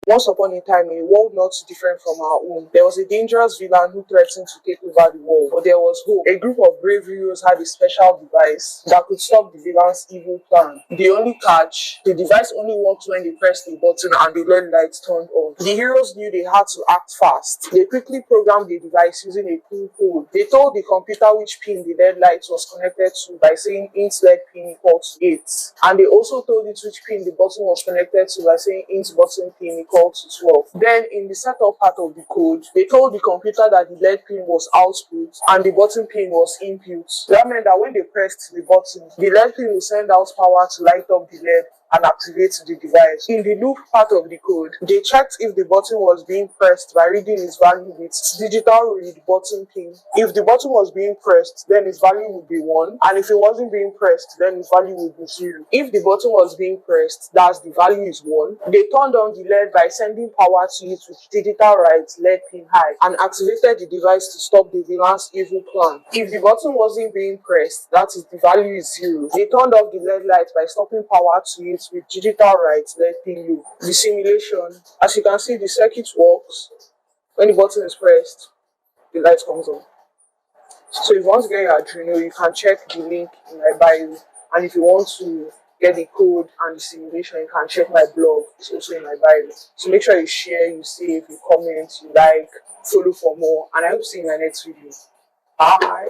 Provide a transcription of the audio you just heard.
Once upon a time, in a world not too different from our own, there was a dangerous villain who threatened to take over the world. But there was hope. A group of brave heroes had a special device that could stop the villain's evil plan. The only catch, the device only worked when they pressed the button and the LED lights turned on. The heroes knew they had to act fast. They quickly programmed the device using a cool code. They told the computer which pin the LED light was connected to by saying int LED pin equal to 8. And they also told it which pin the button was connected to by saying int button pin equal to 12. Then in the setup part of the code, they told the computer that the LED pin was output and the button pin was input. That meant that when they pressed the button, the LED pin will send out power to light up the LED and activate the device. In the loop part of the code, they checked if the button was being pressed by reading its value with digital read button pin. If the button was being pressed, then its value would be 1, and if it wasn't being pressed, then its value would be 0. If the button was being pressed, that's the value is 1, they turned on the LED by sending power to it with digital write LED pin high and activated the device to stop the villain's evil plan. If the button wasn't being pressed, that is the value is 0, they turned off the LED light by stopping power to it with digital write LED pin loop. The simulation, as you can see, the circuit works. When the button is pressed, the light comes on. So if you want to get your Arduino, you can check the link in my bio, and if you want to get the code and the simulation, you can check my blog. It's also in my bio. So make sure you share, you save, you comment, you like, follow for more, and I hope to see you in my next video. Bye.